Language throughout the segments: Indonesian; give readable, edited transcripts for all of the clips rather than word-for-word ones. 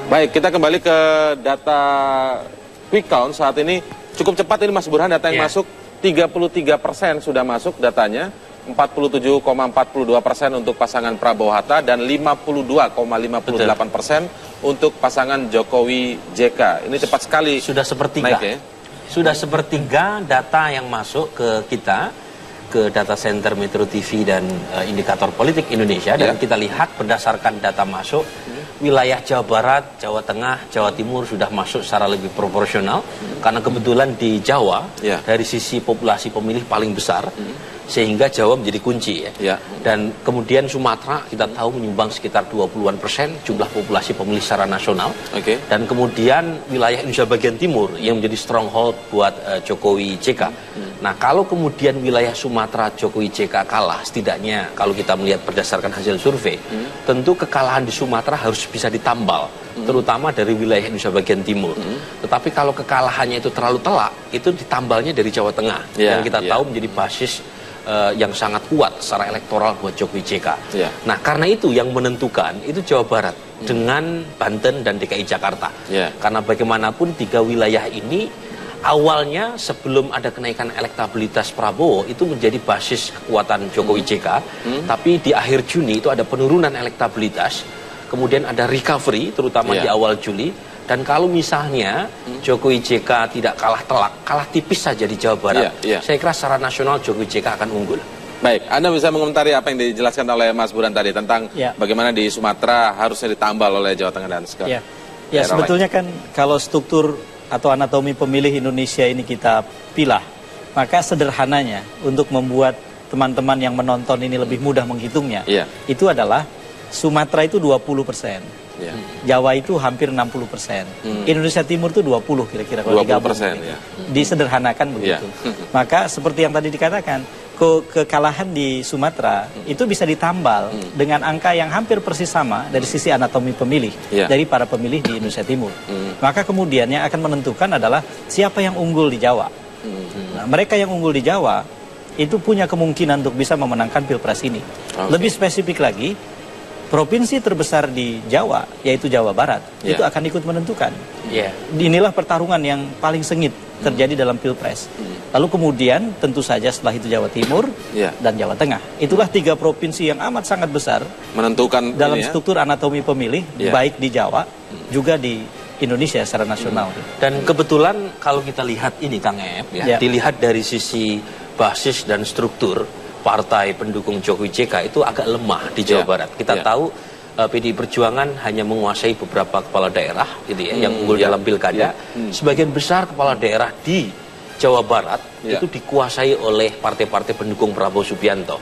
Baik, kita kembali ke data quick count saat ini. Cukup cepat ini Mas Burhan, data yang masuk 33% sudah masuk datanya, 47,42% untuk pasangan Prabowo Hatta dan 52,58% untuk pasangan Jokowi JK. Ini cepat sekali. Sudah sepertiga. Naik, ya? Sudah sepertiga data yang masuk ke kita, ke data center Metro TV dan indikator politik Indonesia, dan kita lihat berdasarkan data masuk, wilayah Jawa Barat, Jawa Tengah, Jawa Timur sudah masuk secara lebih proporsional, karena kebetulan di Jawa dari sisi populasi pemilih paling besar, sehingga Jawa menjadi kunci ya. Dan kemudian Sumatera kita tahu menyumbang sekitar 20-an% jumlah populasi pemilih secara nasional. Dan kemudian wilayah Indonesia bagian timur yang menjadi stronghold buat Jokowi JK. Nah, kalau kemudian wilayah Sumatera Jokowi JK kalah, setidaknya kalau kita melihat berdasarkan hasil survei, tentu kekalahan di Sumatera harus bisa ditambal, terutama dari wilayah Indonesia bagian timur. Tetapi kalau kekalahannya itu terlalu telak, itu ditambalnya dari Jawa Tengah, yang kita tahu menjadi basis yang sangat kuat secara elektoral buat Jokowi JK. Nah, karena itu yang menentukan itu Jawa Barat dengan Banten dan DKI Jakarta. Karena bagaimanapun tiga wilayah ini awalnya sebelum ada kenaikan elektabilitas Prabowo itu menjadi basis kekuatan Jokowi JK, tapi di akhir Juni itu ada penurunan elektabilitas, kemudian ada recovery terutama di awal Juli. Dan kalau misalnya Jokowi JK tidak kalah telak, kalah tipis saja di Jawa Barat, saya kira secara nasional Jokowi JK akan unggul. Baik, Anda bisa mengomentari apa yang dijelaskan oleh Mas Burhan tadi tentang bagaimana di Sumatera harusnya ditambal oleh Jawa Tengah dan sekarang. Ya, sebetulnya kan kalau struktur atau anatomi pemilih Indonesia ini kita pilah, maka sederhananya untuk membuat teman-teman yang menonton ini lebih mudah menghitungnya, itu adalah Sumatera itu 20%. Jawa itu hampir 60%. Indonesia Timur itu 20 kira-kira kalau digabung. Disederhanakan begitu. Maka seperti yang tadi dikatakan, kekalahan di Sumatera itu bisa ditambal dengan angka yang hampir persis sama dari sisi anatomi pemilih dari para pemilih di Indonesia Timur. Maka kemudian yang akan menentukan adalah siapa yang unggul di Jawa. Nah, mereka yang unggul di Jawa itu punya kemungkinan untuk bisa memenangkan Pilpres ini. Lebih spesifik lagi, provinsi terbesar di Jawa, yaitu Jawa Barat, itu akan ikut menentukan. Inilah pertarungan yang paling sengit terjadi dalam Pilpres. Lalu kemudian tentu saja setelah itu Jawa Timur dan Jawa Tengah. Itulah tiga provinsi yang amat sangat besar menentukan dalam struktur anatomi pemilih, baik di Jawa juga di Indonesia secara nasional. Dan kebetulan kalau kita lihat ini Kang Ep, dilihat dari sisi basis dan struktur partai pendukung Jokowi JK itu agak lemah di Jawa Barat. Kita tahu PDI Perjuangan hanya menguasai beberapa kepala daerah gitu yang unggul dalam pilkada. Sebagian besar kepala daerah di Jawa Barat itu dikuasai oleh partai-partai pendukung Prabowo Subianto.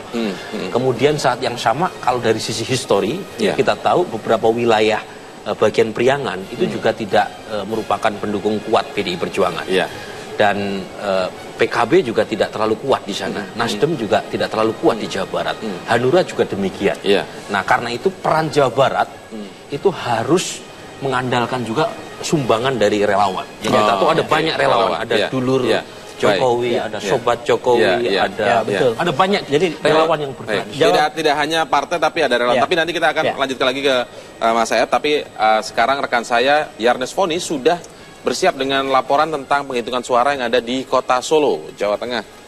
Kemudian saat yang sama kalau dari sisi histori kita tahu beberapa wilayah bagian Priangan itu juga tidak merupakan pendukung kuat PDI Perjuangan. Dan PKB juga tidak terlalu kuat di sana. Nasdem juga tidak terlalu kuat di Jawa Barat. Hanura juga demikian. Nah, karena itu peran Jawa Barat itu harus mengandalkan juga sumbangan dari relawan. Jadi kita tahu ada banyak relawan, ada dulur Jokowi, ada sobat Jokowi, ada banyak. Jadi relawan yang berperan. Tidak hanya partai tapi ada relawan. Tapi nanti kita akan lanjutkan lagi ke Mas Saeb. Tapi sekarang rekan saya Yarnes Foni sudah bersiap dengan laporan tentang penghitungan suara yang ada di Kota Solo, Jawa Tengah.